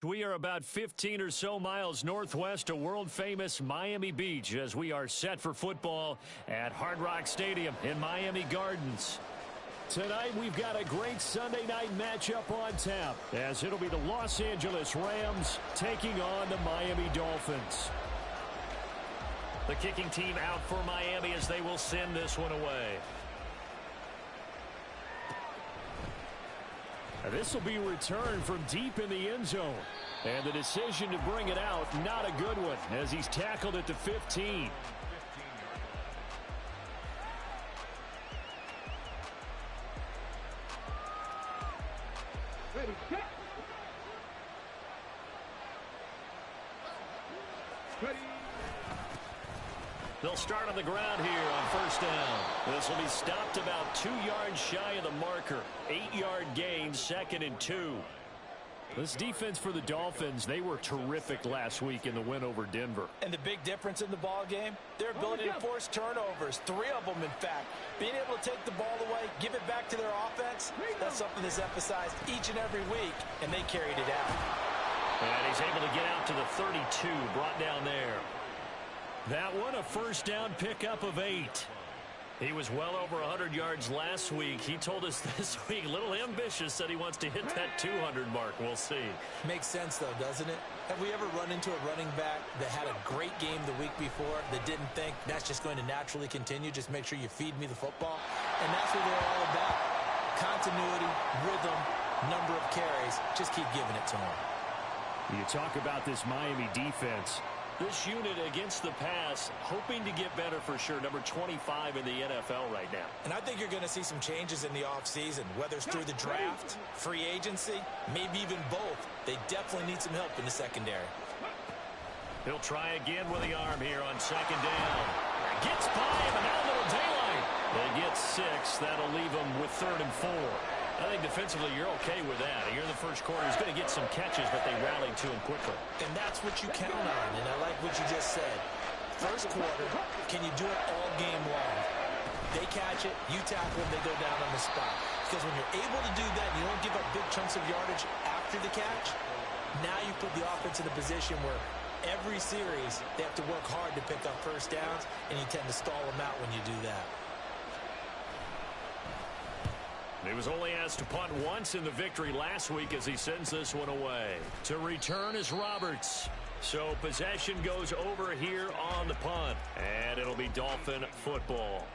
We are about 15 or so miles northwest of world-famous Miami Beach as we are set for football at Hard Rock Stadium in Miami Gardens. Tonight, we've got a great Sunday night matchup on tap as it'll be the Los Angeles Rams taking on the Miami Dolphins. The kicking team out for Miami as they will send this one away. This will be returned from deep in the end zone. And the decision to bring it out, not a good one, as he's tackled at the 15. Ready, set. Ready. They'll start on the ground here on first down. This will be stopped about 2 yards shy of the marker. 8-yard gain, 2nd and 2. This defense for the Dolphins, they were terrific last week in the win over Denver. And the big difference in the ball game, their ability to force turnovers, 3 of them in fact. Being able to take the ball away, give it back to their offense, that's something that's emphasized each and every week, and they carried it out. And he's able to get out to the 32, brought down there. That one, a first down pickup of 8. He was well over 100 yards last week. He told us this week, a little ambitious, said he wants to hit that 200 mark. We'll see. Makes sense, though, doesn't it? Have we ever run into a running back that had a great game the week before that didn't think that's just going to naturally continue? Just make sure you feed me the football. And that's what they're all about. Continuity, rhythm, number of carries. Just keep giving it to them. You talk about this Miami defense. This unit against the pass, hoping to get better for sure. Number 25 in the NFL right now. And I think you're going to see some changes in the offseason, whether it's through the draft, free agency, maybe even both. They definitely need some help in the secondary. He'll try again with the arm here on 2nd down. Gets by him, and now a little daylight. They get 6. That'll leave him with 3rd and 4. I think defensively you're okay with that. Here in the first quarter, he's going to get some catches, but they rallied to him quickly. And that's what you count on, and I like what you just said. First quarter, can you do it all game long? They catch it, you tackle them, they go down on the spot. Because when you're able to do that, you don't give up big chunks of yardage after the catch, now you put the offense in a position where every series they have to work hard to pick up first downs, and you tend to stall them out when you do that. He was only asked to punt once in the victory last week as he sends this one away. To return is Roberts. So possession goes over here on the punt. And it'll be Dolphin football.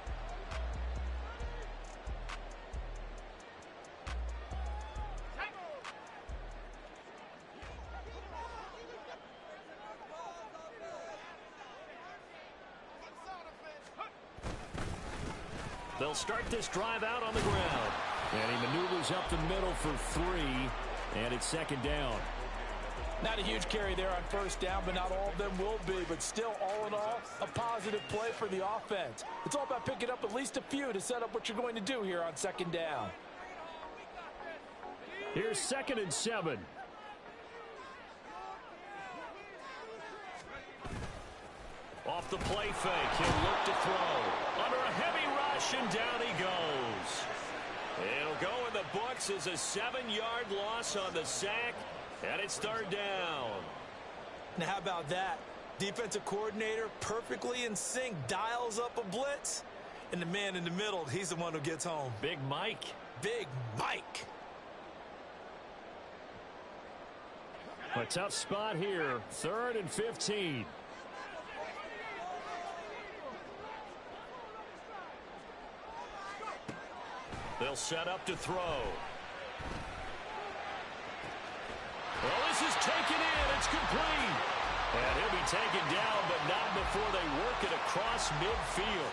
They'll start this drive out on the ground. And he maneuvers up the middle for 3. And it's 2nd down. Not a huge carry there on first down, but not all of them will be. But still, all in all, a positive play for the offense. It's all about picking up at least a few to set up what you're going to do here on 2nd down. Here's 2nd and 7. Off the play fake, he'll look to throw. Under a heavy rush, and down he goes. It'll go in the books as a 7-yard loss on the sack, and it's 3rd down. Now, how about that? Defensive coordinator perfectly in sync, dials up a blitz, and the man in the middle, he's the one who gets home. Big Mike. Big Mike. A tough spot here, 3rd and 15. They'll set up to throw. Well, this is taken in. It's complete. And he'll be taken down, but not before they work it across midfield.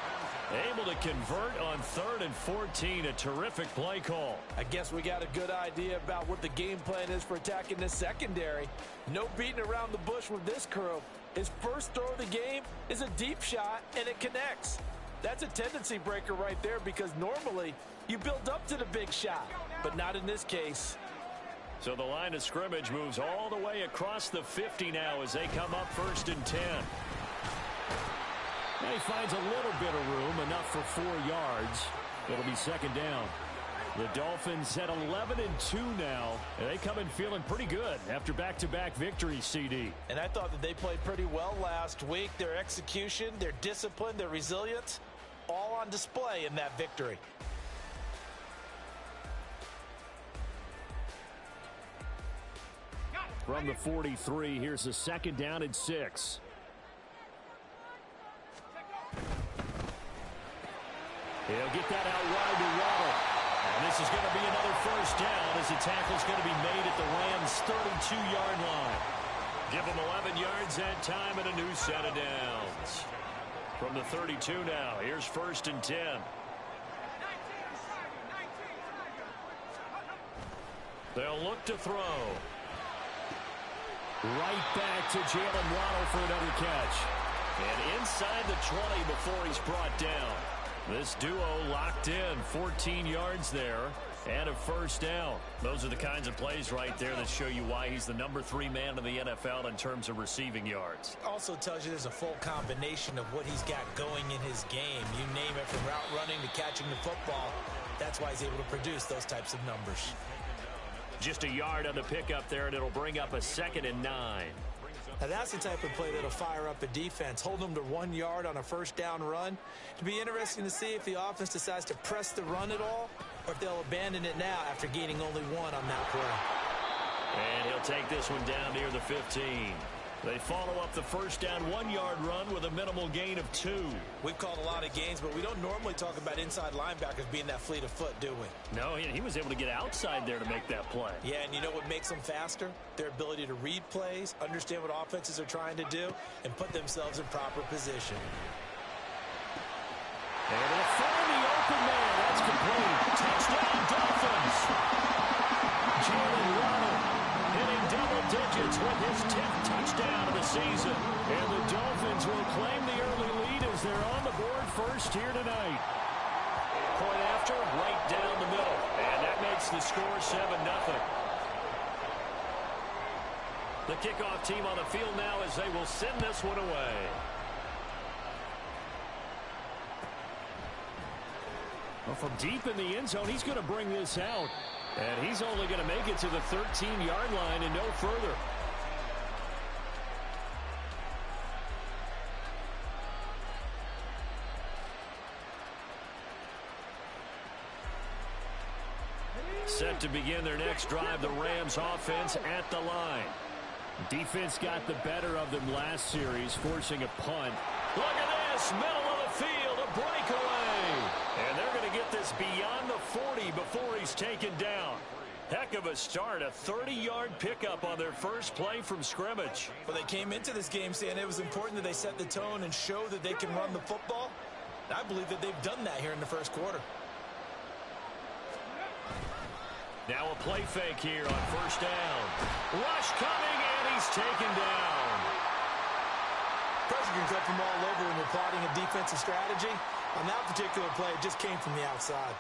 Able to convert on 3rd and 14. A terrific play call. I guess we got a good idea about what the game plan is for attacking this secondary. No beating around the bush with this crew. His first throw of the game is a deep shot, and it connects. That's a tendency breaker right there because normally you build up to the big shot, but not in this case. So the line of scrimmage moves all the way across the 50 now as they come up 1st and 10. And he finds a little bit of room, enough for 4 yards. It'll be 2nd down. The Dolphins at 11-2 now. And they come in feeling pretty good after back-to-back victories, CD. And I thought that they played pretty well last week. Their execution, their discipline, their resilience, all on display in that victory. From the 43, here's a 2nd down and 6. He'll get that out wide to Waddle. And this is going to be another 1st down as the tackle's going to be made at the Rams' 32-yard line. Give them 11 yards that time and a new set of downs. From the 32 now, here's 1st and 10. They'll look to throw. Right back to Jalen Waddle for another catch. And inside the 20 before he's brought down. This duo locked in, 14 yards there, and a 1st down. Those are the kinds of plays right there that show you why he's the number 3 man in the NFL in terms of receiving yards. Also tells you there's a full combination of what he's got going in his game. You name it, from route running to catching the football. That's why he's able to produce those types of numbers. Just a yard on the pickup there, and it'll bring up a 2nd and 9. Now that's the type of play that'll fire up a defense. Hold them to 1 yard on a 1st down run. It'll be interesting to see if the offense decides to press the run at all, or if they'll abandon it now after gaining only 1 on that play. And he'll take this one down near the 15. They follow up the 1st down 1-yard run with a minimal gain of 2. We've called a lot of games, but we don't normally talk about inside linebackers being that fleet of foot, do we? No, he was able to get outside there to make that play. Yeah, and you know what makes them faster? Their ability to read plays, understand what offenses are trying to do, and put themselves in proper position. And they'll find the open man. That's complete. Touchdown, Dolphins. Jalen Waddle hitting double digits with his 10th touchdown of the season. And the Dolphins will claim the early lead as they're on the board first here tonight. Point after, right down the middle. And that makes the score 7-0. The kickoff team on the field now as they will send this one away. Well, from deep in the end zone, he's going to bring this out. And he's only going to make it to the 13-yard line and no further. Set to begin their next drive, the Rams offense at the line. Defense got the better of them last series, forcing a punt. Look at this, middle of the field, a breakaway. And they're going to get this beyond the 40 before he's taken down. Heck of a start, a 30-yard pickup on their first play from scrimmage. Well, they came into this game saying it was important that they set the tone and show that they can run the football. I believe that they've done that here in the first quarter. Now a play fake here on 1st down. Rush coming, and he's taken down. Pressure can come from all over when you're plotting a defensive strategy. On that particular play, it just came from the outside.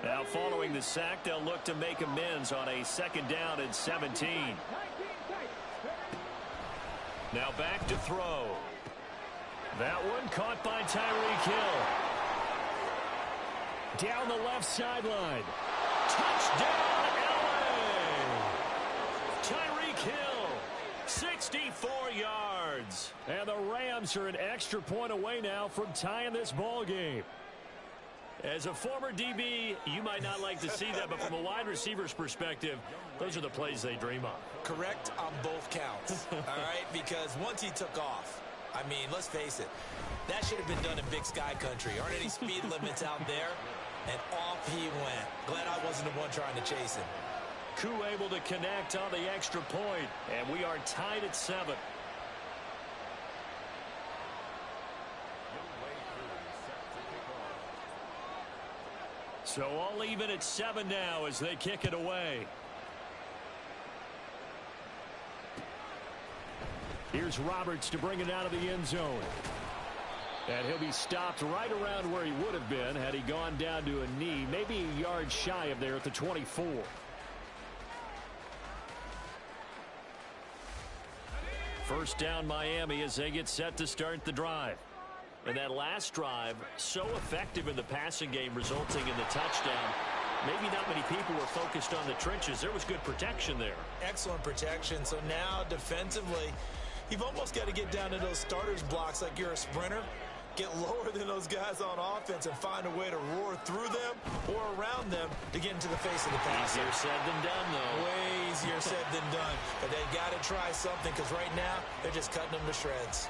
Now following the sack, they'll look to make amends on a 2nd down and 17. Now back to throw. That one caught by Tyreek Hill. Down the left sideline. Touchdown, LA! Tyreek Hill, 64 yards. And the Rams are an extra point away now from tying this ball game. As a former DB, you might not like to see that, but from a wide receiver's perspective, those are the plays they dream of. Correct on both counts, all right? Because once he took off, I mean, let's face it, that should have been done in Big Sky Country. Aren't any speed limits out there? And off he went. Glad I wasn't the one trying to chase him. Koo able to connect on the extra point, and we are tied at 7. So all even at 7 now as they kick it away. Here's Roberts to bring it out of the end zone. And he'll be stopped right around where he would have been had he gone down to a knee, maybe a yard shy of there at the 24. First down Miami as they get set to start the drive. And that last drive, so effective in the passing game, resulting in the touchdown. Maybe not many people were focused on the trenches. There was good protection there. Excellent protection. So now defensively, you've almost got to get down to those starters blocks like you're a sprinter. Get lower than those guys on offense and find a way to roar through them or around them to get into the face of the passer. Easier said than done, though. Way easier said than done. But they got to try something because right now they're just cutting them to shreds.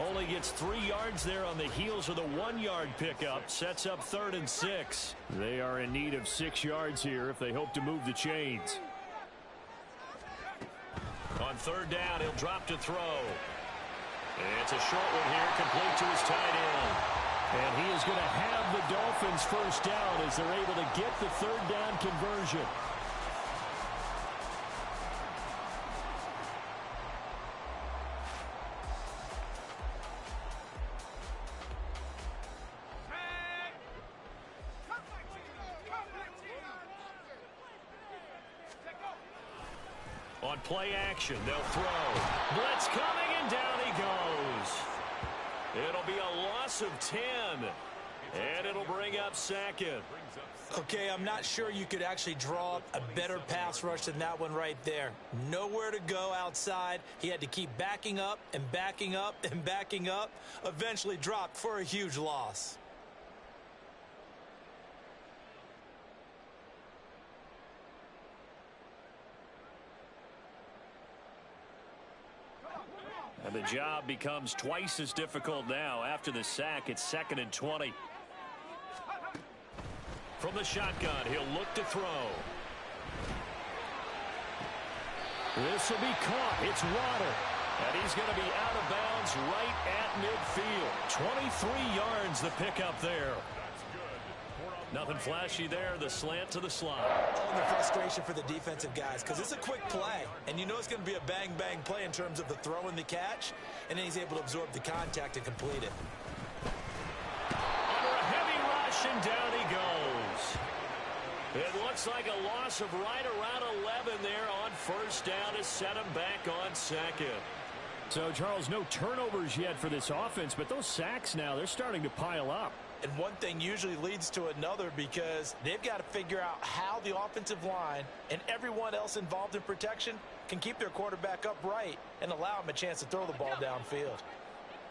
Only gets 3 yards there on the heels of the 1-yard pickup. Sets up 3rd and 6. They are in need of 6 yards here if they hope to move the chains. On 3rd down, he'll drop to throw. It's a short one here, complete to his tight end. And he is going to have the Dolphins first down as they're able to get the 3rd down conversion. On play action, they'll throw. Blitz coming, and down he goes. It'll be a loss of 10. And it'll bring up 2nd. Okay, I'm not sure you could actually draw up a better pass rush than that one right there. Nowhere to go outside. He had to keep backing up and backing up and backing up. Eventually dropped for a huge loss. And the job becomes twice as difficult now. After the sack, it's 2nd and 20. From the shotgun, he'll look to throw. This will be caught. It's Waddle. And he's going to be out of bounds right at midfield. 23 yards the pickup there. Nothing flashy there. The slant to the slot. Oh, and the frustration for the defensive guys because it's a quick play. And you know it's going to be a bang-bang play in terms of the throw and the catch. And then he's able to absorb the contact and complete it. Under a heavy rush, and down he goes. It looks like a loss of right around 11 there on 1st down to set him back on 2nd. So, Charles, no turnovers yet for this offense, but those sacks now, they're starting to pile up. And one thing usually leads to another because they've got to figure out how the offensive line and everyone else involved in protection can keep their quarterback upright and allow him a chance to throw the ball downfield.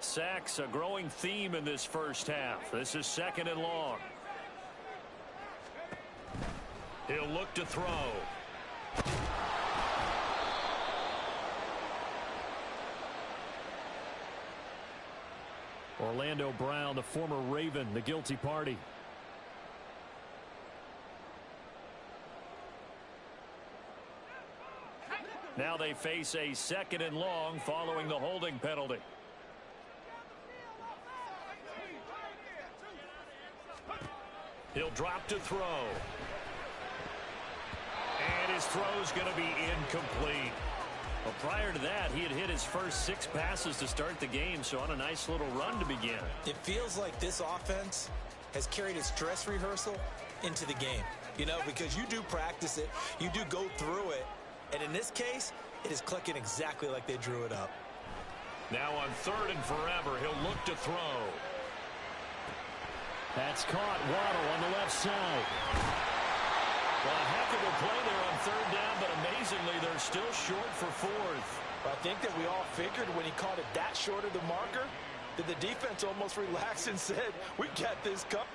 Sacks, a growing theme in this first half. This is 2nd and long. He'll look to throw. Orlando Brown, the former Raven, the guilty party. Now they face a 2nd and long following the holding penalty. He'll drop to throw. And his throw's going to be incomplete. Well, prior to that, he had hit his first 6 passes to start the game, so on a nice little run to begin. It feels like this offense has carried its dress rehearsal into the game. You know, because you do practice it, you do go through it, and in this case, it is clicking exactly like they drew it up. Now on 3rd and forever, he'll look to throw. That's caught. Waddle on the left side. Well, a heck of a play there on 3rd down, but amazingly, they're still short for 4th. I think that we all figured when he caught it that short of the marker, that the defense almost relaxed and said, we got this covered.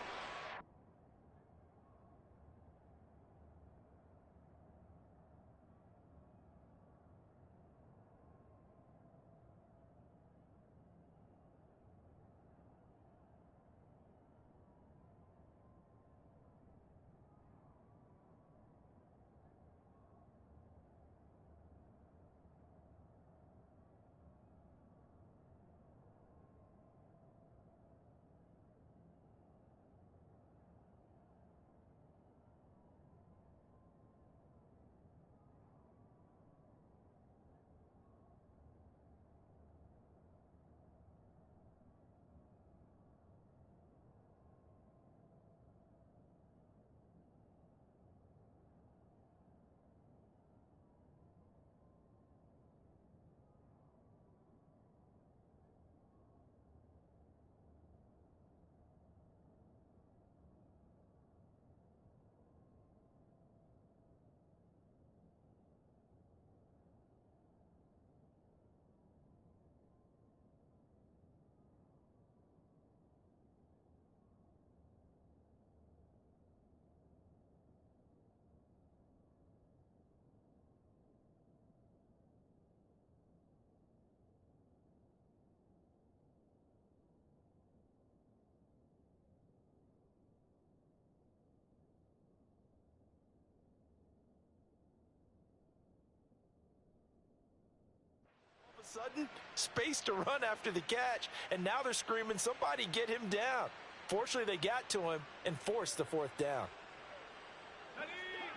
sudden, space to run after the catch, and now they're screaming, somebody get him down. Fortunately, they got to him and forced the fourth down.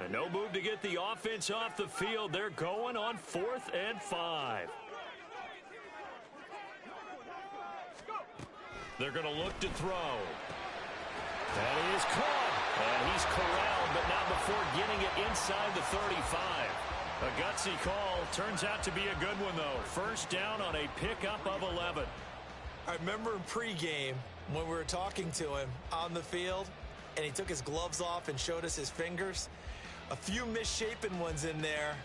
And no move to get the offense off the field. They're going on 4th and 5. They're going to look to throw. And he is caught. And he's corralled, but not before getting it inside the 35. A gutsy call. Turns out to be a good one, though. First down on a pickup of 11. I remember in pregame when we were talking to him on the field, and he took his gloves off and showed us his fingers. A few misshapen ones in there,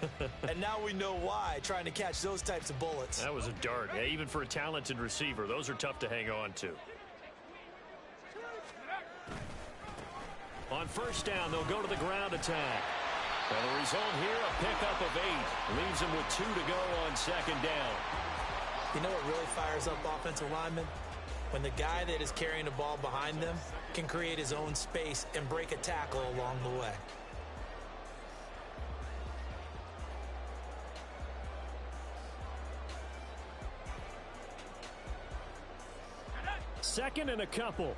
and now we know why, trying to catch those types of bullets. That was a dart. Yeah, even for a talented receiver, those are tough to hang on to. On first down, they'll go to the ground attack. And the result here, a pickup of 8. Leaves them with 2 to go on second down. You know what really fires up offensive linemen? When the guy that is carrying the ball behind them can create his own space and break a tackle along the way. Second and a couple.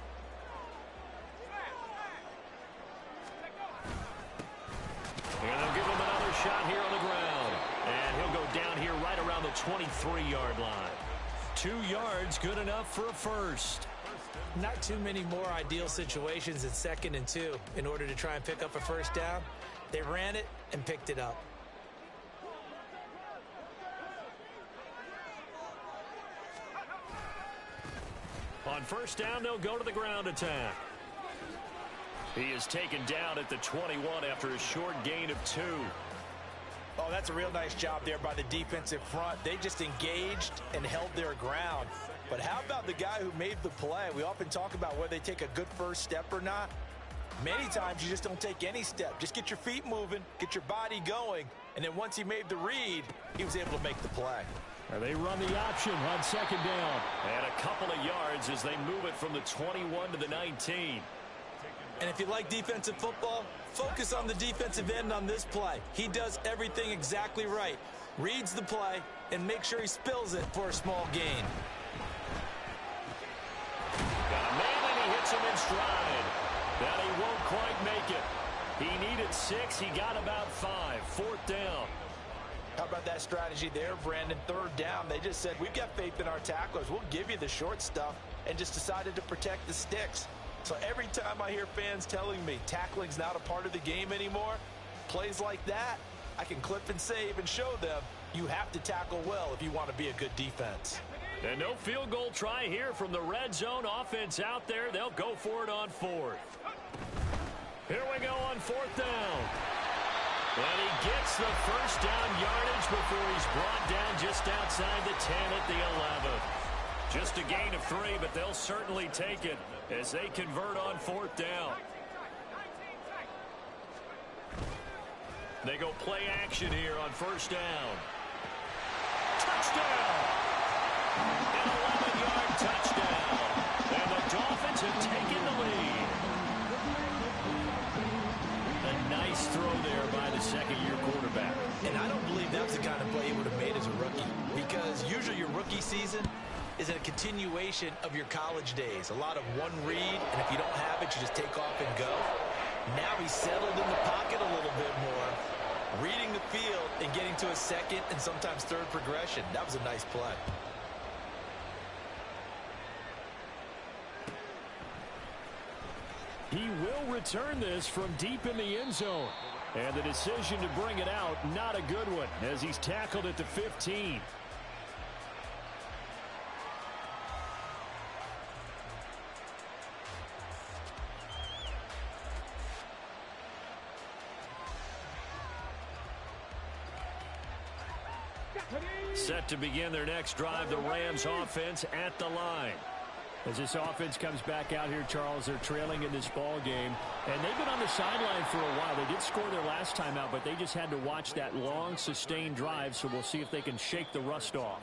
And they'll give him another shot here on the ground. And he'll go down here right around the 23-yard line. 2 yards, good enough for a first. Not too many more ideal situations in 2nd and 2 in order to try and pick up a first down. They ran it and picked it up. On first down, they'll go to the ground attack. He is taken down at the 21 after a short gain of 2. Oh, that's a real nice job there by the defensive front. They just engaged and held their ground. But how about the guy who made the play? We often talk about whether they take a good first step or not. Many times you just don't take any step. Just get your feet moving, get your body going, and then once he made the read, he was able to make the play. And they run the option on second down. And a couple of yards as they move it from the 21 to the 19. And if you like defensive football, focus on the defensive end on this play. He does everything exactly right. Reads the play and makes sure he spills it for a small gain. Got a man and he hits him in stride. That he won't quite make it. He needed 6. He got about 5. 4th down. How about that strategy there, Brandon? 3rd down. They just said, we've got faith in our tacklers. We'll give you the short stuff, and just decided to protect the sticks. So every time I hear fans telling me tackling's not a part of the game anymore, plays like that, I can clip and save and show them you have to tackle well if you want to be a good defense. And no field goal try here from the red zone offense out there. They'll go for it on 4th. Here we go on 4th down. And he gets the first down yardage before he's brought down just outside the 10 at the 11. Just a gain of 3, but they'll certainly take it as they convert on 4th down. They go play action here on first down. Touchdown! An 11-yard touchdown. And the Dolphins have taken the lead. A nice throw there by the second-year quarterback. And I don't believe that's the kind of play he would have made as a rookie, because usually your rookie season is a continuation of your college days. A lot of one read, and if you don't have it, you just take off and go. Now he's settled in the pocket a little bit more, reading the field and getting to a second and sometimes third progression. That was a nice play. He will return this from deep in the end zone. And the decision to bring it out, not a good one, as he's tackled at the 15. Set to begin their next drive, the Rams offense at the line. As this offense comes back out here, Charles, they're trailing in this ball game. And they've been on the sideline for a while. They did score their last time out, but they just had to watch that long, sustained drive, so we'll see if they can shake the rust off.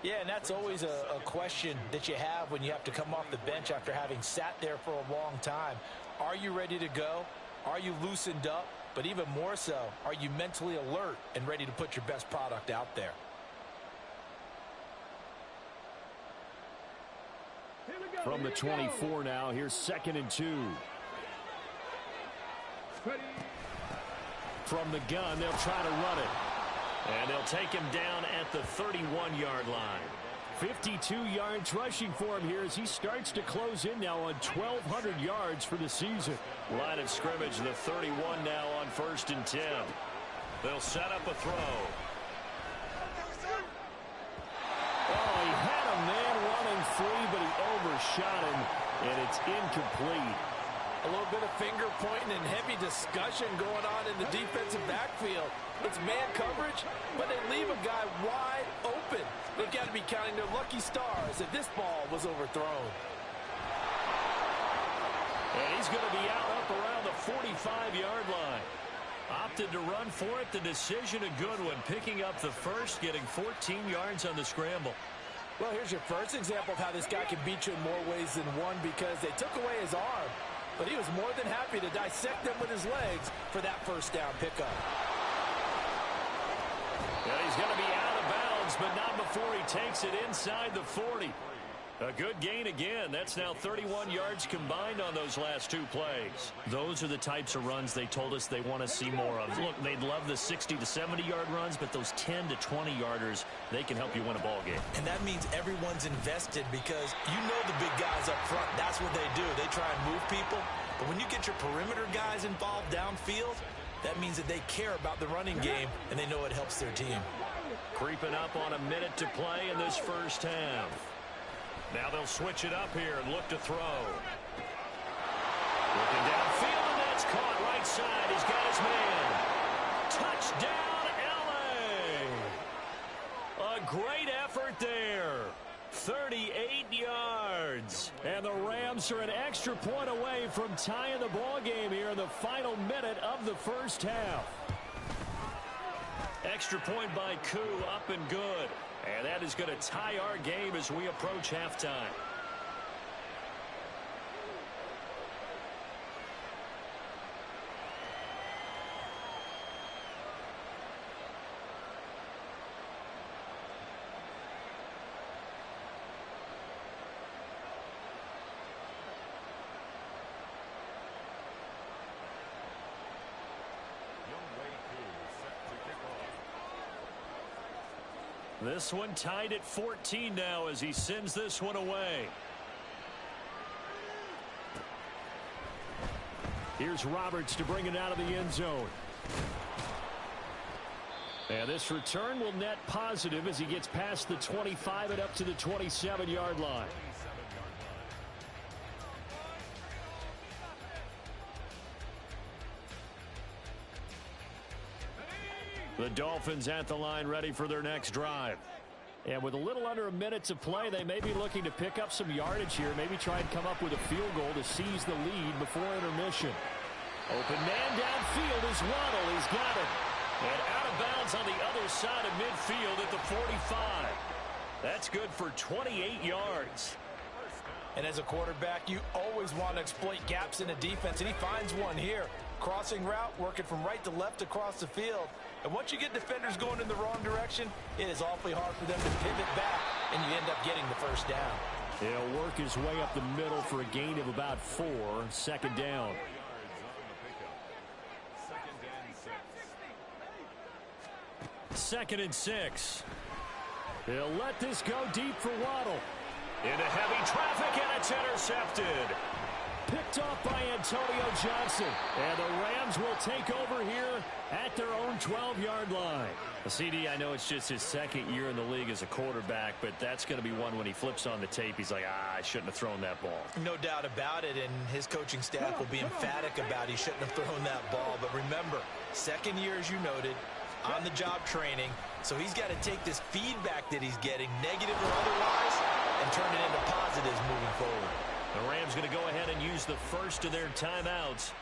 Yeah, and that's always a question that you have when you have to come off the bench after having sat there for a long time. Are you ready to go? Are you loosened up? But even more so, are you mentally alert and ready to put your best product out there? From the 24 now, here's 2nd and 2. From the gun, they'll try to run it. And they'll take him down at the 31-yard line. 52 yards rushing for him here as he starts to close in now on 1,200 yards for the season. Line of scrimmage, the 31 now on 1st and 10. They'll set up a throw. Oh, he had a man running free, but he overshot him, and it's incomplete. A little bit of finger pointing and heavy discussion going on in the defensive backfield. It's man coverage, but they leave a guy wide open. They've got to be counting their lucky stars if this ball was overthrown. And he's going to be out up around the 45-yard line. Opted to run for it. The decision a good one. Picking up the first, getting 14 yards on the scramble. Well, here's your first example of how this guy can beat you in more ways than one because they took away his arm. But he was more than happy to dissect them with his legs for that first down pickup. And he's going to be out of bounds, but not before he takes it inside the 40. A good gain again. That's now 31 yards combined on those last 2 plays. Those are the types of runs they told us they want to see more of. Look, they'd love the 60 to 70-yard runs, but those 10 to 20-yarders, they can help you win a ball game. And that means everyone's invested because you know the big guys up front. That's what they do. They try and move people. But when you get your perimeter guys involved downfield, that means that they care about the running game, and they know it helps their team. Creeping up on a minute to play in this first half. Now they'll switch it up here and look to throw. Looking downfield, and that's caught right side. He's got his man. Touchdown, L.A. A great effort there. 38 yards. And the Rams are an extra point away from tying the ball game here in the final minute of the first half. Extra point by Koo, up and good. And that is going to tie our game as we approach halftime. This one tied at 14 now as he sends this one away. Here's Roberts to bring it out of the end zone. And this return will net positive as he gets past the 25 and up to the 27-yard line. The Dolphins at the line ready for their next drive. And with a little under a minute to play, they may be looking to pick up some yardage here. Maybe try and come up with a field goal to seize the lead before intermission. Open man downfield is Waddle. He's got it. And out of bounds on the other side of midfield at the 45. That's good for 28 yards. And as a quarterback, you always want to exploit gaps in a defense, and he finds one here. Crossing route, working from right to left across the field. And once you get defenders going in the wrong direction, it is awfully hard for them to pivot back, and you end up getting the first down. He'll work his way up the middle for a gain of about 4. Second down. Second and 6. He'll let this go deep for Waddle. Into heavy traffic, and it's intercepted. Picked off by Antonio Johnson. And the Rams will take over here at their own 12-yard line. CD, I know it's just his second year in the league as a quarterback, but that's going to be one when he flips on the tape. He's like, I shouldn't have thrown that ball. No doubt about it, and his coaching staff will be emphatic about he shouldn't have thrown that ball. But remember, second year, as you noted, on-the-job training. So he's got to take this feedback that he's getting, negative or otherwise, and turn it into positives moving forward. The Rams going to go ahead and use the first of their timeouts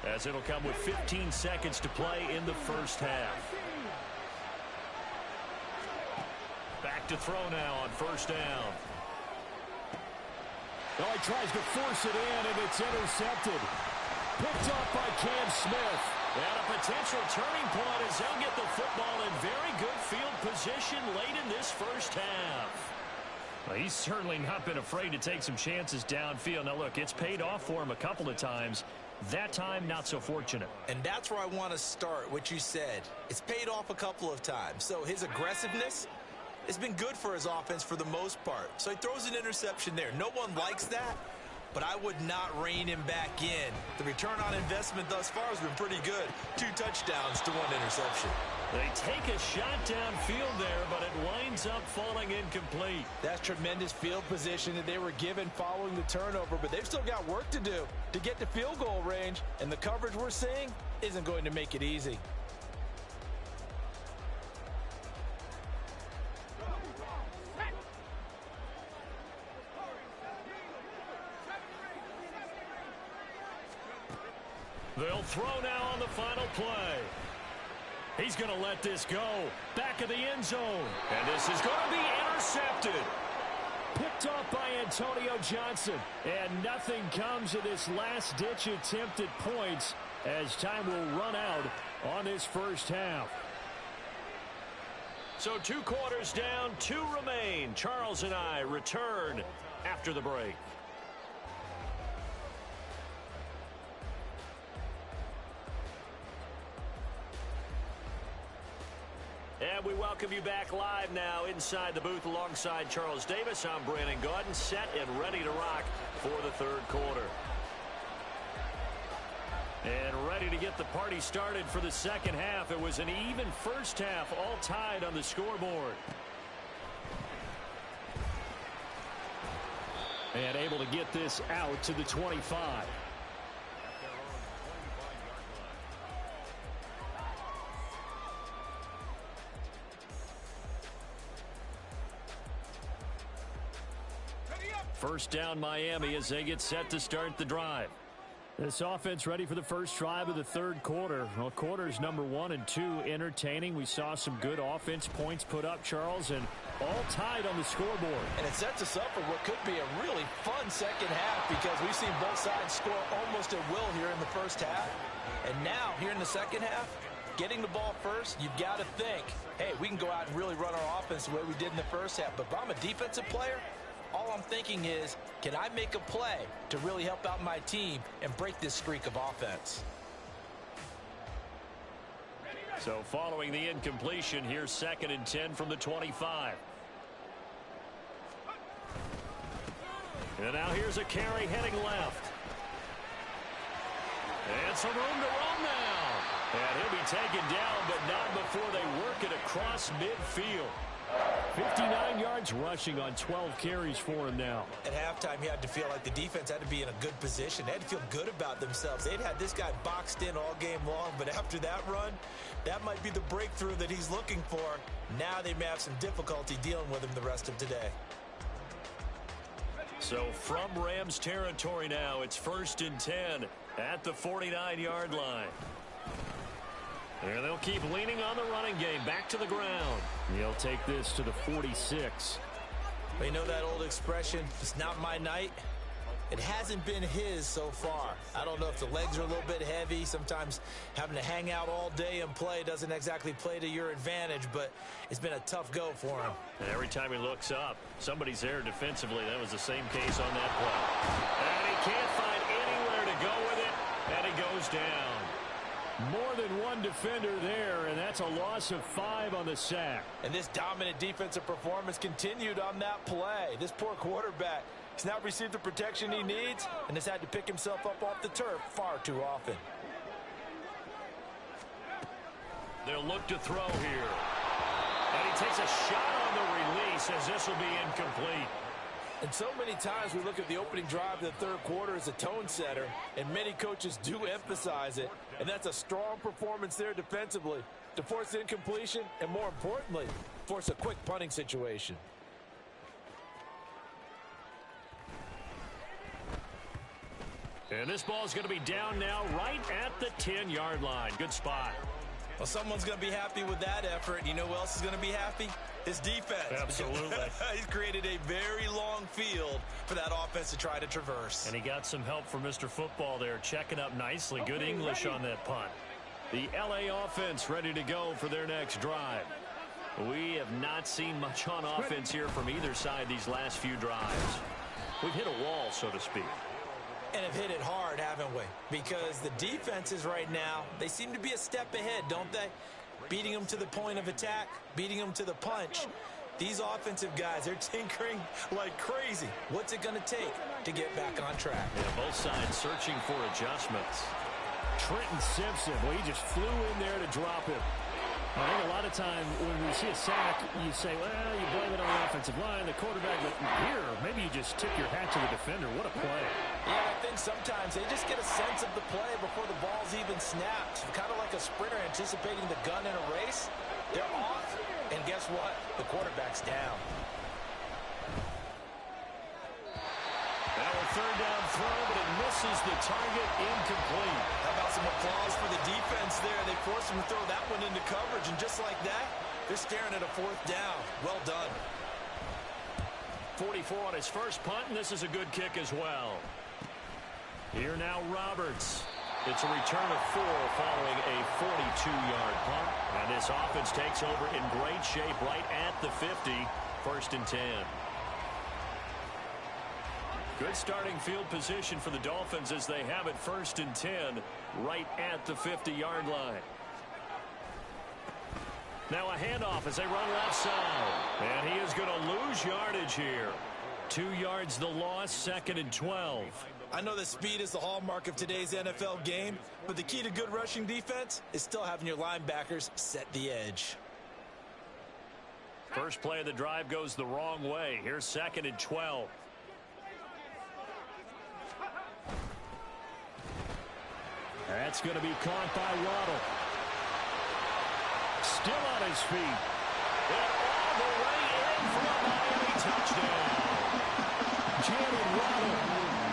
as it'll come with 15 seconds to play in the first half. Back to throw now on first down. Oh, he tries to force it in, and it's intercepted. Picked off by Cam Smith. And a potential turning point as he'll get the football in very good field position late in this first half. Well, he's certainly not been afraid to take some chances downfield. Now, look, it's paid off for him a couple of times. That time, not so fortunate. And that's where I want to start, what you said. It's paid off a couple of times. So his aggressiveness has been good for his offense for the most part. So he throws an interception there. No one likes that, but I would not rein him back in. The return on investment thus far has been pretty good. 2 touchdowns to 1 interception. They take a shot downfield there, but it winds up falling incomplete. That's tremendous field position that they were given following the turnover, but they've still got work to do to get to field goal range, and the coverage we're seeing isn't going to make it easy. They'll throw now on the final play. He's going to let this go. Back of the end zone. And this is going to be intercepted. Picked off by Antonio Johnson. And nothing comes of this last-ditch attempt at points as time will run out on this first half. So 2 quarters down, 2 remain. Charles and I return after the break. And we welcome you back live now inside the booth alongside Charles Davis. I'm Brandon Gaudin, set and ready to rock for the 3rd quarter. And ready to get the party started for the 2nd half. It was an even first half, all tied on the scoreboard. And able to get this out to the 25. First down Miami as they get set to start the drive. This offense ready for the first drive of the 3rd quarter. Well, quarters number 1 and 2 entertaining. We saw some good offense points put up, Charles, and all tied on the scoreboard. And it sets us up for what could be a really fun 2nd half because we've seen both sides score almost at will here in the first half. And now, here in the 2nd half, getting the ball first, you've got to think, hey, we can go out and really run our offense the way we did in the first half. But if I'm a defensive player, all I'm thinking is, can I make a play to really help out my team and break this streak of offense? So following the incompletion, here's 2nd and 10 from the 25. And now here's a carry heading left. And some room to run now. And he'll be taken down, but not before they work it across midfield. 59 yards rushing on 12 carries for him now. At halftime, you had to feel like the defense had to be in a good position. They had to feel good about themselves. They'd had this guy boxed in all game long, but after that run, that might be the breakthrough that he's looking for. Now they may have some difficulty dealing with him the rest of today. So from Rams territory now, it's 1st and 10 at the 49-yard line. And they'll keep leaning on the running game. Back to the ground. He'll take this to the 46. But you know that old expression, it's not my night? It hasn't been his so far. I don't know if the legs are a little bit heavy. Sometimes having to hang out all day and play doesn't exactly play to your advantage, but it's been a tough go for him. And every time he looks up, somebody's there defensively. That was the same case on that play. And he can't find anywhere to go with it, and he goes down. More than one defender there, and that's a loss of 5 on the sack. And this dominant defensive performance continued on that play. This poor quarterback has not received the protection he needs and has had to pick himself up off the turf far too often. They'll look to throw here. And he takes a shot on the release as this will be incomplete. And so many times we look at the opening drive of the 3rd quarter as a tone setter, and many coaches do emphasize it. And that's a strong performance there defensively to force incompletion and, more importantly, force a quick punting situation. And this ball is going to be down now right at the 10-yard line. Good spot. Well, someone's going to be happy with that effort. You know who else is going to be happy? His defense. Absolutely. He's created a very long field for that offense to try to traverse. And he got some help from Mr. Football there, checking up nicely. Good English on that punt. The LA offense ready to go for their next drive. We have not seen much on offense here from either side these last few drives. We've hit a wall, so to speak. And have hit it hard, haven't we? Because the defenses right now, they seem to be a step ahead, don't they? Beating them to the point of attack, beating them to the punch. These offensive guys, they're tinkering like crazy. What's it going to take to get back on track? Yeah, both sides searching for adjustments. Trenton Simpson, well, he just flew in there to drop him. I think a lot of time when we see a sack, you say, well, you blame it on the offensive line, the quarterback. But here, maybe you just tip your hat to the defender. What a play. Yeah, I think sometimes they just get a sense of the play before the ball's even snapped. Kind of like a sprinter anticipating the gun in a race. They're off, and guess what? The quarterback's down. Now a third down throw, but it misses the target, incomplete. How about some applause for the defense there? They forced him to throw that one into coverage, and just like that, they're staring at a fourth down. Well done. 44 on his first punt, and this is a good kick as well. Here now Roberts. It's a return of 4 following a 42-yard punt. And this offense takes over in great shape right at the 50, 1st and 10. Good starting field position for the Dolphins as they have it 1st and 10 right at the 50-yard line. Now a handoff as they run left side. And he is going to lose yardage here. 2 yards the loss, 2nd and 12. I know that speed is the hallmark of today's NFL game, but the key to good rushing defense is still having your linebackers set the edge. First play of the drive goes the wrong way. Here's 2nd and 12. That's going to be caught by Waddle. Still on his feet. And all the way in for a Miami touchdown. Jalen Waddle,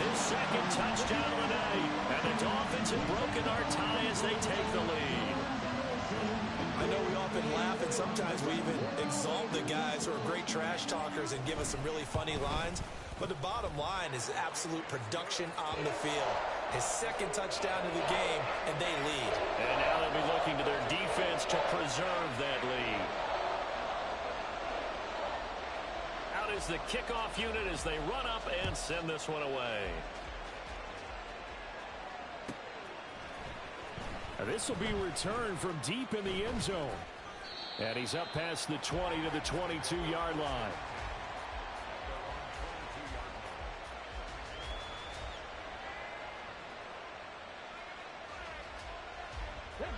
his 2nd touchdown of the night. And the Dolphins have broken our tie as they take the lead. I know we often laugh, and sometimes we even exalt the guys who are great trash talkers and give us some really funny lines. But the bottom line is absolute production on the field. His 2nd touchdown of the game, and they lead. And now they'll be looking to their defense to preserve that lead. Out is the kickoff unit as they run up and send this one away. This will be returned from deep in the end zone. And he's up past the 20 to the 22-yard line.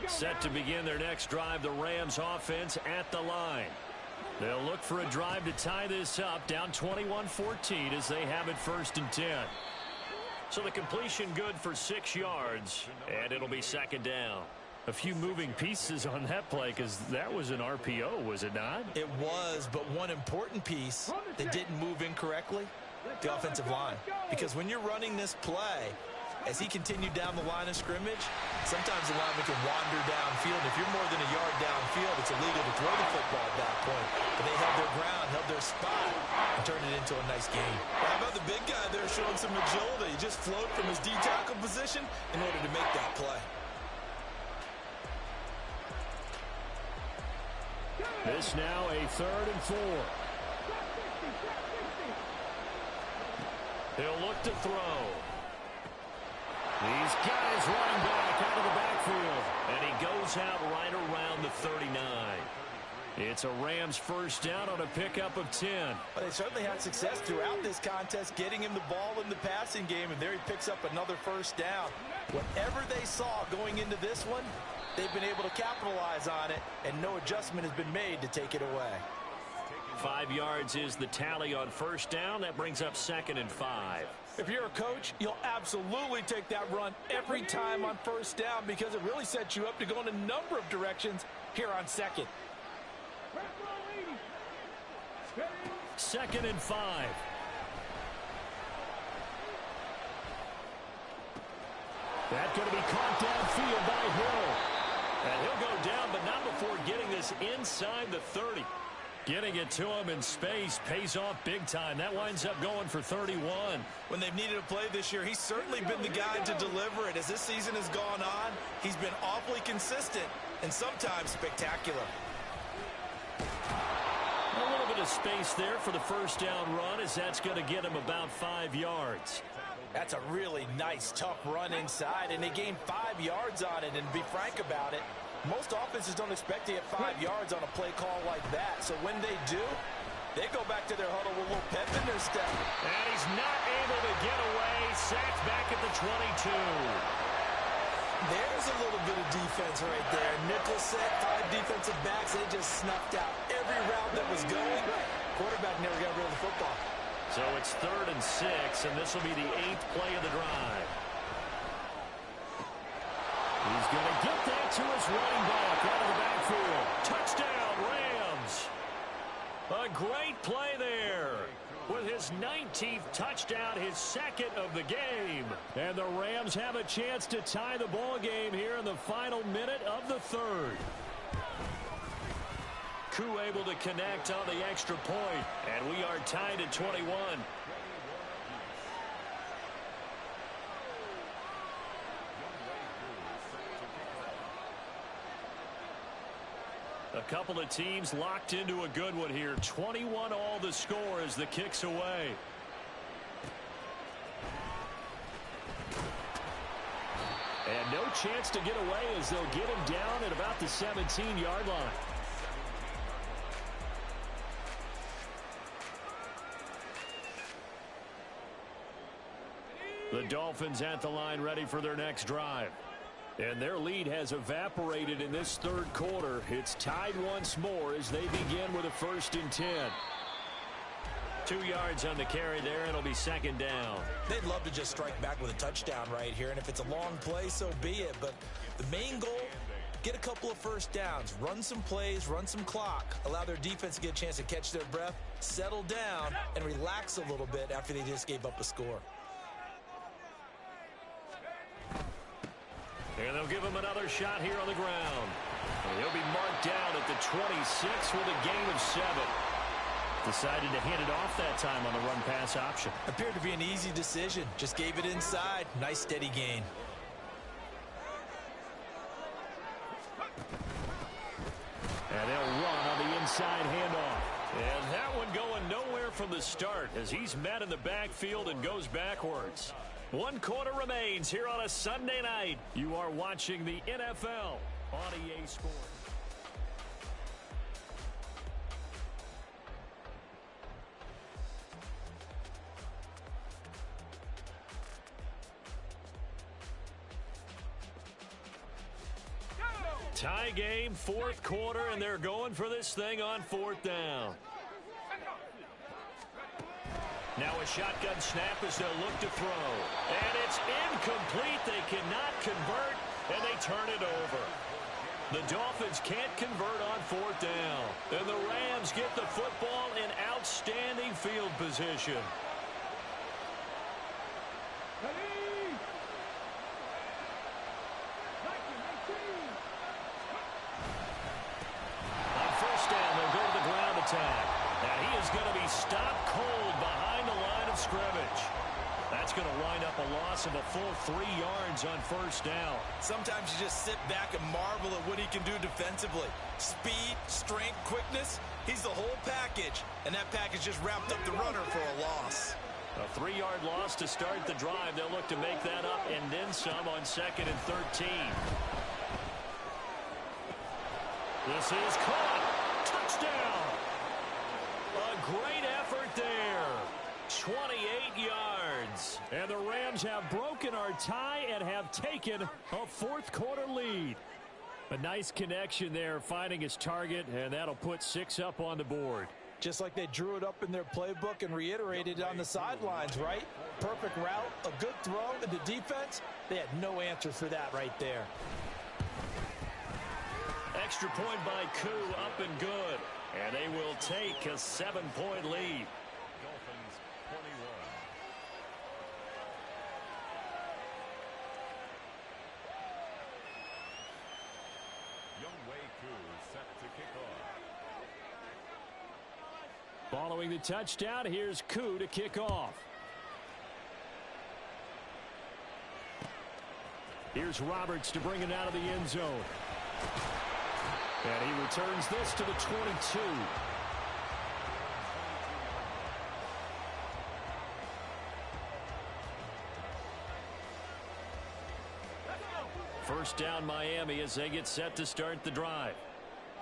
Set to begin their next drive, the Rams offense at the line. They'll look for a drive to tie this up, down 21-14 as they have it 1st and 10. So the completion good for 6 yards, and it'll be 2nd down. A few moving pieces on that play because that was an RPO, was it not? It was, but one important piece that didn't move incorrectly, the offensive line. Because when you're running this play, as he continued down the line of scrimmage, sometimes the lineman can wander downfield. If you're more than a yard downfield, it's illegal to throw the football at that point. But they held their ground, held their spot, and turned it into a nice game. How about the big guy there showing some agility? He just flowed from his D-tackle position in order to make that play. This now a 3rd and 4. He'll look to throw. These guys running back out of the backfield. And he goes out right around the 39. It's a Rams 1st down on a pickup of 10. Well, they certainly had success throughout this contest, getting him the ball in the passing game, and there he picks up another 1st down. Whatever they saw going into this one, they've been able to capitalize on it, and no adjustment has been made to take it away. 5 yards is the tally on 1st down. That brings up 2nd and 5. If you're a coach, you'll absolutely take that run every time on 1st down because it really sets you up to go in a number of directions here on 2nd. 2nd and 5. That's going to be caught downfield by Hill. And he'll go down, but not before getting this inside the 30. Getting it to him in space pays off big time. That winds up going for 31. When they've needed a play this year, he's certainly been the guy to deliver it. As this season has gone on, he's been awfully consistent and sometimes spectacular. bit of space there for the first down run, as that's going to get him about 5 yards. That's a really nice, tough run inside, and they gained 5 yards on it. And to be frank about it, most offenses don't expect to get 5 yards on a play call like that. So when they do, they go back to their huddle with a little pep in their step. And he's not able to get away. Sacked back at the 22. There's a little bit of defense right there. Nickel set, 5 defensive backs. They just snuffed out every route that was going. Quarterback never got rid of the football. So it's 3rd and 6, and this will be the 8th play of the drive. He's going to get that to his running back out of the backfield. Touchdown, Rams. A great play there. With his 19th touchdown, his 2nd of the game. And the Rams have a chance to tie the ball game here in the final minute of the 3rd. Koo able to connect on the extra point, and we are tied at 21. A couple of teams locked into a good one here. 21 all the score as the kick's away. And no chance to get away as they'll get him down at about the 17-yard line. The Dolphins at the line ready for their next drive. And their lead has evaporated in this 3rd quarter. It's tied once more as they begin with a 1st and 10. 2 yards on the carry there, and it'll be 2nd down. They'd love to just strike back with a touchdown right here, and if it's a long play, so be it. But the main goal, get a couple of first downs, run some plays, run some clock, allow their defense to get a chance to catch their breath, settle down, and relax a little bit after they just gave up a score. And they'll give him another shot here on the ground. And he'll be marked down at the 26 with a gain of 7. Decided to hand it off that time on the run-pass option. Appeared to be an easy decision. Just gave it inside. Nice steady gain. And they'll run on the inside handoff. And that one going nowhere from the start as he's met in the backfield and goes backwards. 1 quarter remains here on a Sunday night. You are watching the NFL on EA Sports. Tie game, 4th quarter, and they're going for this thing on 4th down. Now a shotgun snap as they'll look to throw. And it's incomplete. They cannot convert, and they turn it over. The Dolphins can't convert on 4th down. And the Rams get the football in outstanding field position. On 1st down, they'll go to the ground attack. And he is going to be stopped cold behind the line of scrimmage. That's going to wind up a loss of a full 3 yards on 1st down. Sometimes you just sit back and marvel at what he can do defensively. Speed, strength, quickness, he's the whole package. And that package just wrapped up the runner for a loss. A 3-yard loss to start the drive. They'll look to make that up and then some on 2nd and 13. This is caught. Touchdown. A great effort there. 28 yards. And the Rams have broken our tie and have taken a 4th quarter lead. A nice connection there, finding his target, and that'll put 6 up on the board. Just like they drew it up in their playbook and reiterated on the sidelines, right? Perfect route, a good throw, and the defense, they had no answer for that right there. Extra point by Koo, up and good. And they will take a 7-point lead. Dolphins 21. Younghoe Koo set to kick off. Following the touchdown, here's Koo to kick off. Here's Roberts to bring it out of the end zone. And he returns this to the 22. First down Miami as they get set to start the drive.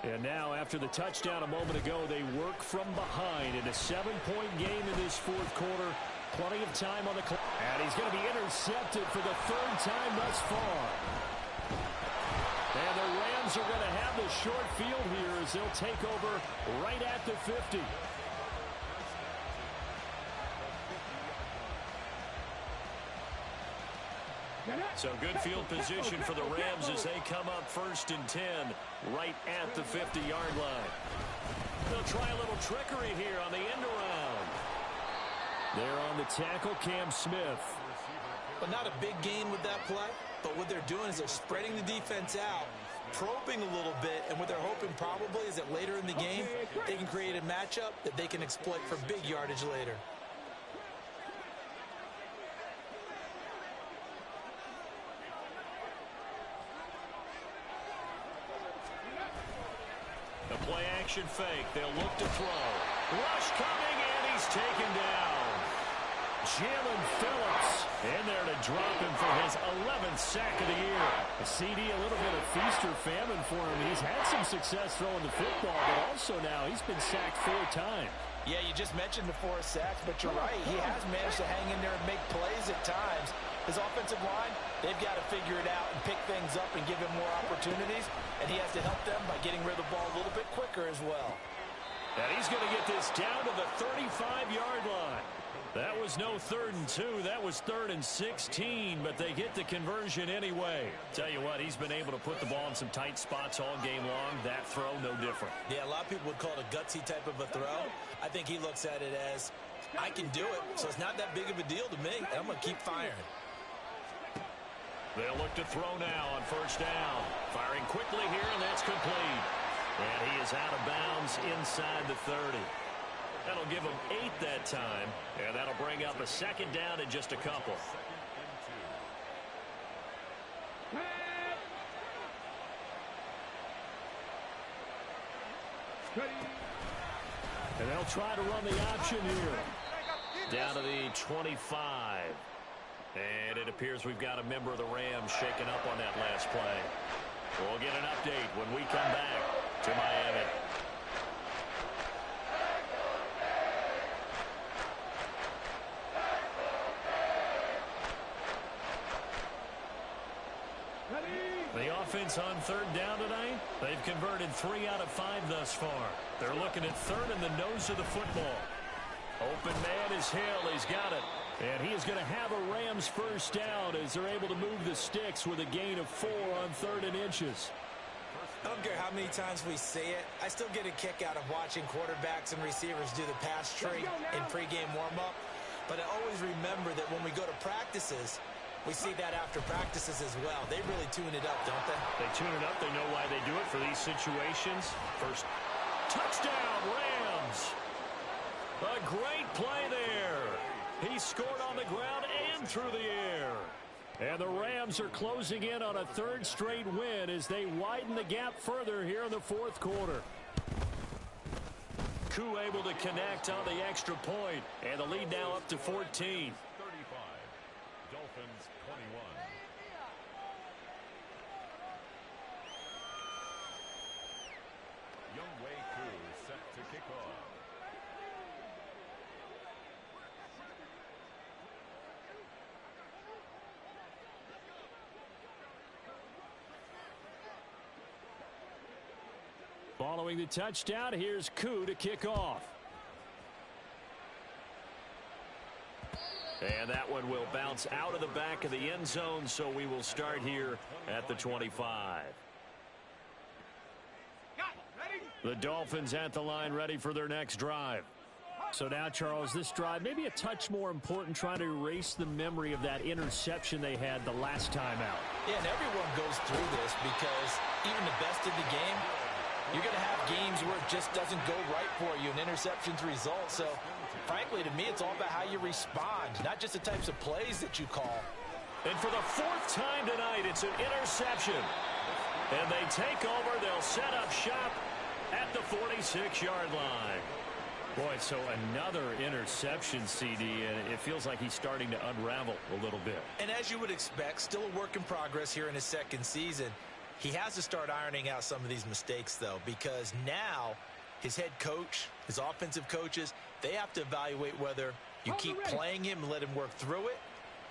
And now after the touchdown a moment ago, they work from behind in a 7-point game in this fourth quarter. Plenty of time on the clock. And he's going to be intercepted for the third time thus far. And the Rams are going to have the short field here as they'll take over right at the 50. So good field position for the Rams as they come up 1st and 10 right at the 50-yard line. They'll try a little trickery here on the end around. They're on the tackle, Cam Smith. But not a big gain with that play. But what they're doing is they're spreading the defense out, probing a little bit, and what they're hoping probably is that later in the game, they can create a matchup that they can exploit for big yardage later. The play-action fake. They'll look to throw. Rush coming, and he's taken down. Jalen Phillips in there to drop him for his 11th sack of the year. A CD, a little bit of feast or famine for him. He's had some success throwing the football, but also now he's been sacked 4 times. Yeah, you just mentioned the 4 sacks, but you're right. He has managed to hang in there and make plays at times. His offensive line, they've got to figure it out and pick things up and give him more opportunities, and he has to help them by getting rid of the ball a little bit quicker as well. And he's going to get this down to the 35-yard line. That was no 3rd and 2. That was 3rd and 16, but they get the conversion anyway. Tell you what, he's been able to put the ball in some tight spots all game long. That throw, no different. Yeah, a lot of people would call it a gutsy type of a throw. I think he looks at it as, I can do it, so it's not that big of a deal to me, and I'm going to keep firing. They'll look to throw now on 1st down. Firing quickly here, and that's complete. And he is out of bounds inside the 30. That'll give him 8 that time, and that'll bring up a 2nd down in just a couple. And they'll try to run the option here. Down to the 25. And it appears we've got a member of the Rams shaking up on that last play. We'll get an update when we come back to Miami. The offense on 3rd down tonight, they've converted 3 out of 5 thus far. They're looking at 3rd in the nose of the football. Open man is Hill. He's got it. And he is going to have a Rams 1st down as they're able to move the sticks with a gain of 4 on 3rd and inches. I don't care how many times we say it. I still get a kick out of watching quarterbacks and receivers do the pass tree in pregame warm-up. But I always remember that when we go to practices, we see that after practices as well. They really tune it up, don't they? They tune it up. They know why they do it for these situations. First touchdown, Rams. A great play there. He scored on the ground and through the air. And the Rams are closing in on a 3rd straight win as they widen the gap further here in the 4th quarter. Koo able to connect on the extra point, and the lead now up to 14. 35. Dolphins 21. Younghoe Koo set to kick off. Following the touchdown, here's Koo to kick off. And that one will bounce out of the back of the end zone, so we will start here at the 25. The Dolphins at the line ready for their next drive. So now, Charles, this drive maybe a touch more important, trying to erase the memory of that interception they had the last time out. Yeah, and everyone goes through this because even the best of the game, you're going to have games where it just doesn't go right for you, and interceptions result. So, frankly, to me, it's all about how you respond, not just the types of plays that you call. And for the 4th time tonight, it's an interception. And they take over. They'll set up shop at the 46-yard line. Boy, so another interception, CD, and it feels like he's starting to unravel a little bit. And as you would expect, still a work in progress here in his second season. He has to start ironing out some of these mistakes, though, because now his head coach, his offensive coaches, they have to evaluate whether you keep playing him and let him work through it,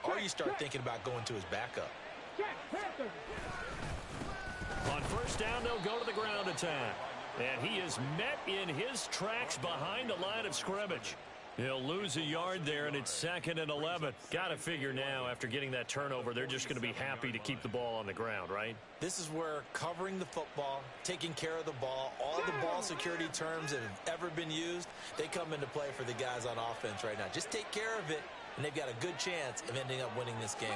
or you start thinking about going to his backup. On first down, they'll go to the ground attack. And he is met in his tracks behind the line of scrimmage. He'll lose a yard there, and it's 2nd and 11. Got to figure now, after getting that turnover, they're just going to be happy to keep the ball on the ground, right? This is where covering the football, taking care of the ball, all the ball security terms that have ever been used, they come into play for the guys on offense right now. Just take care of it, and they've got a good chance of ending up winning this game.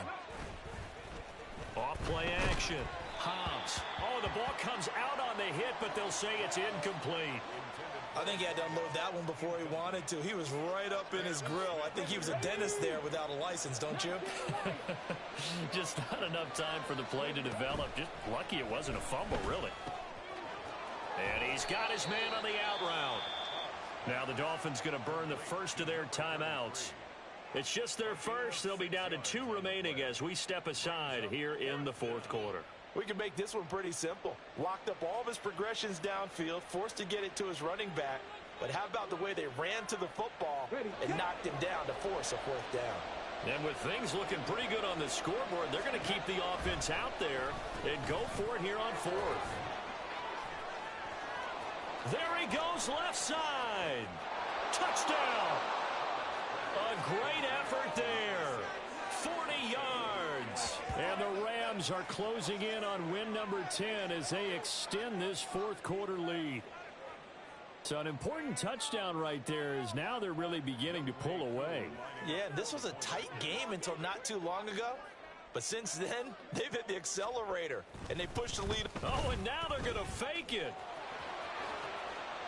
Off-play action. Hobbs. Oh, the ball comes out on the hit, but they'll say it's incomplete. I think he had to unload that one before he wanted to. He was right up in his grill. I think he was a dentist there without a license, don't you? Just not enough time for the play to develop. Just lucky it wasn't a fumble, really. And he's got his man on the out route. Now the Dolphins going to burn the first of their timeouts. It's just their first. They'll be down to 2 remaining as we step aside here in the 4th quarter. We can make this one pretty simple. Locked up all of his progressions downfield, forced to get it to his running back. But how about the way they ran to the football and knocked him down to force a 4th down? And with things looking pretty good on the scoreboard, they're going to keep the offense out there and go for it here on 4th. There he goes, left side. Touchdown. A great effort there. 40 yards. And the Rams are closing in on win number 10 as they extend this 4th quarter lead. So an important touchdown right there is now they're really beginning to pull away. Yeah, this was a tight game until not too long ago. But since then, they've hit the accelerator, and they pushed the lead. Oh, and now they're going to fake it.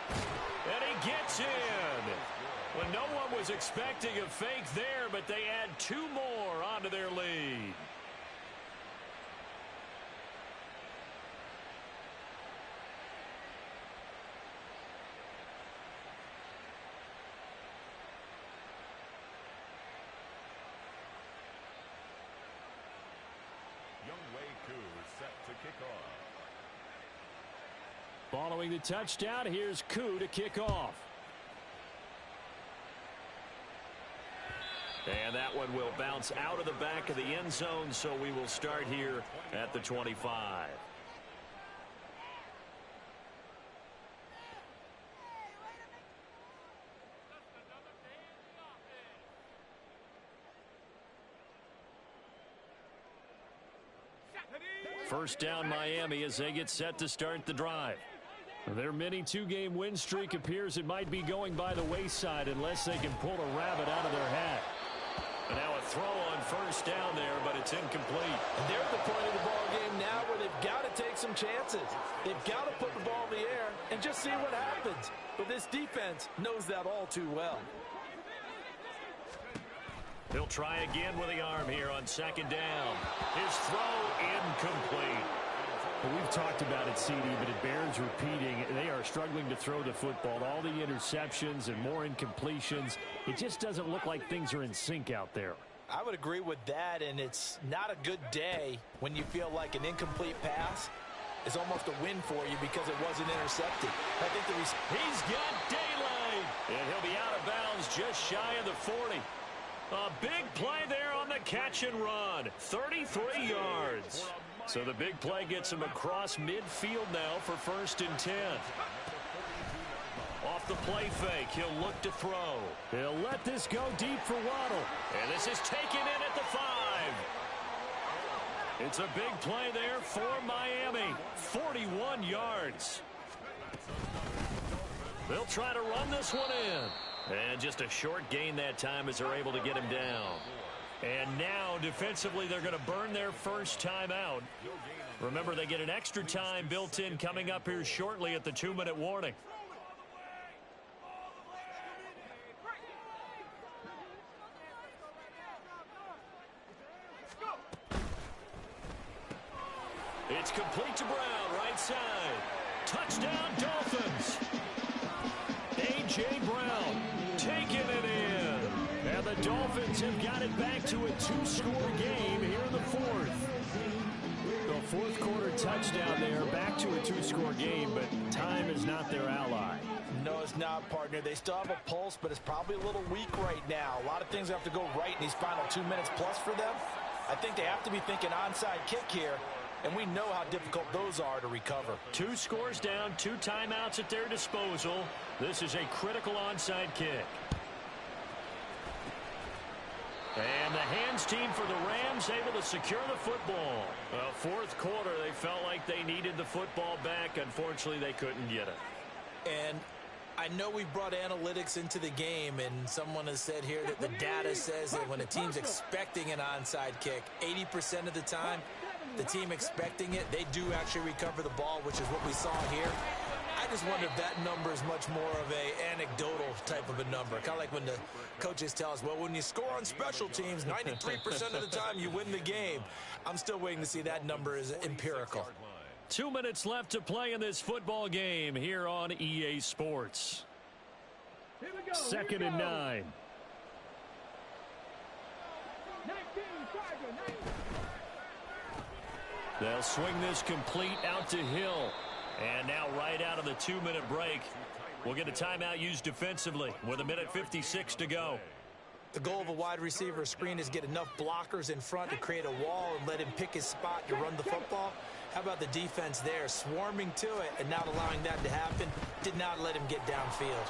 And he gets in. Well, no one was expecting a fake there, but they add 2 more onto their lead. Following the touchdown, here's Koo to kick off. And that one will bounce out of the back of the end zone, so we will start here at the 25. First down, Miami, as they get set to start the drive. Their mini 2-game win streak appears it might be going by the wayside unless they can pull a rabbit out of their hat. And now a throw on first down there, but it's incomplete. And they're at the point of the ball game now where they've got to take some chances. They've got to put the ball in the air and just see what happens. But this defense knows that all too well. He'll try again with the arm here on second down. His throw incomplete. Well, we've talked about it, CD, but it bears repeating. They are struggling to throw the football. All the interceptions and more incompletions. It just doesn't look like things are in sync out there. I would agree with that, and it's not a good day when you feel like an incomplete pass is almost a win for you because it wasn't intercepted. I think he's got daylight, and he'll be out of bounds just shy of the 40. A big play there on the catch and run. 33 yards. So the big play gets him across midfield now for 1st and 10. Off the play fake, he'll look to throw. He'll let this go deep for Waddle. And this is taken in at the 5. It's a big play there for Miami. 41 yards. They'll try to run this one in. And just a short gain that time as they're able to get him down. And now, defensively, they're going to burn their first timeout. Remember, they get an extra time built in coming up here shortly at the 2-minute warning. It's complete to Brown, right side. Touchdown, Dolphins. A.J. A.J. Brown taking it in. And the Dolphins have got it back to a 2-score game here in the fourth. The fourth quarter touchdown there, back to a 2-score game, but time is not their ally. No, it's not, partner. They still have a pulse, but it's probably a little weak right now. A lot of things have to go right in these final 2 minutes plus for them. I think they have to be thinking onside kick here, and we know how difficult those are to recover. 2 scores down, 2 timeouts at their disposal. This is a critical onside kick. And the hands team for the Rams able to secure the football. Well, fourth quarter, they felt like they needed the football back. Unfortunately, they couldn't get it. And I know we brought analytics into the game, and someone has said here that the data says that when a team's expecting an onside kick, 80% of the time, the team expecting it, they do actually recover the ball, which is what we saw here. I just wonder if that number is much more of a anecdotal type of a number. Kind of like when the coaches tell us, well, when you score on special teams, 93% of the time you win the game. I'm still waiting to see that number is empirical. 2 minutes left to play in this football game here on EA Sports. 2nd and 9. They'll swing this complete out to Hill. And now right out of the 2-minute break, we'll get a timeout used defensively with 1:56 to go. The goal of a wide receiver screen is get enough blockers in front to create a wall and let him pick his spot to run the football. How about the defense there, swarming to it and not allowing that to happen? Did not let him get downfield.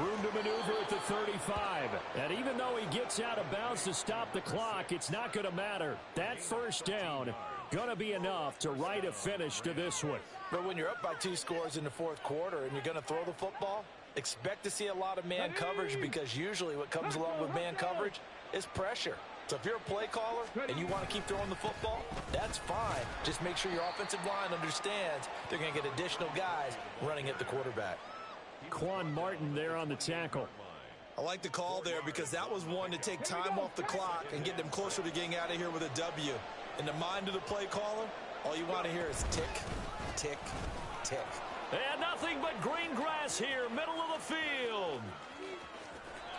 Room to maneuver at the 35. And even though he gets out of bounds to stop the clock, it's not going to matter. That first down going to be enough to write a finish to this one. But when you're up by 2 scores in the fourth quarter and you're going to throw the football, expect to see a lot of man coverage, because usually what comes along with man coverage is pressure. So if you're a play caller and you want to keep throwing the football, that's fine. Just make sure your offensive line understands they're going to get additional guys running at the quarterback. Quan Martin there on the tackle. I like the call there because that was one to take time off the clock and get them closer to getting out of here with a W. In the mind of the play caller, all you want to hear is tick, tick, tick. And nothing but green grass here, middle of the field.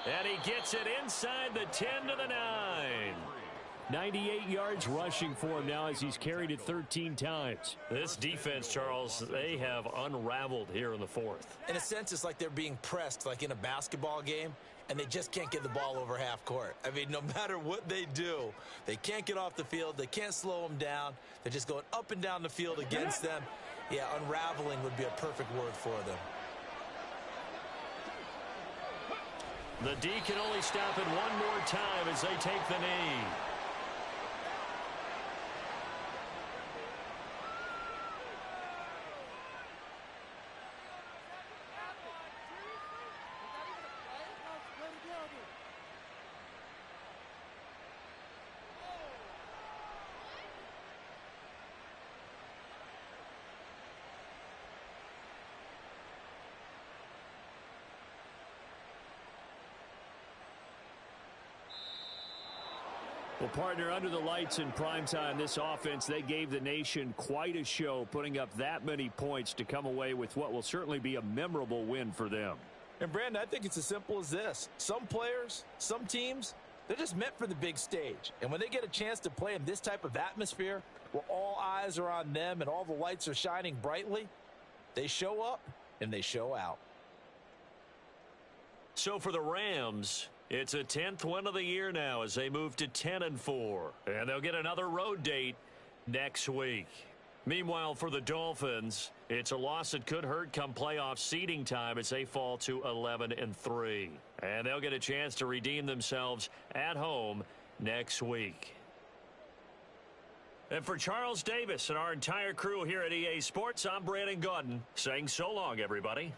And he gets it inside the 10 to the 9. 98 yards rushing for him now as he's carried it 13 times. This defense, Charles, they have unraveled here in the fourth. In a sense, it's like they're being pressed like in a basketball game, and they just can't get the ball over half court. I mean, no matter what they do, they can't get off the field. They can't slow them down. They're just going up and down the field against them. Yeah, unraveling would be a perfect word for them. The D can only stop it one more time as they take the knee. Well, partner, under the lights in primetime, this offense, they gave the nation quite a show, putting up that many points to come away with what will certainly be a memorable win for them. And, Brandon, I think it's as simple as this. Some players, some teams, they're just meant for the big stage. And when they get a chance to play in this type of atmosphere where all eyes are on them and all the lights are shining brightly, they show up and they show out. So for the Rams, it's a 10th win of the year now as they move to 10-4. And they'll get another road date next week. Meanwhile, for the Dolphins, it's a loss that could hurt come playoff seeding time as they fall to 11-3. And they'll get a chance to redeem themselves at home next week. And for Charles Davis and our entire crew here at EA Sports, I'm Brandon Gaudin saying so long, everybody.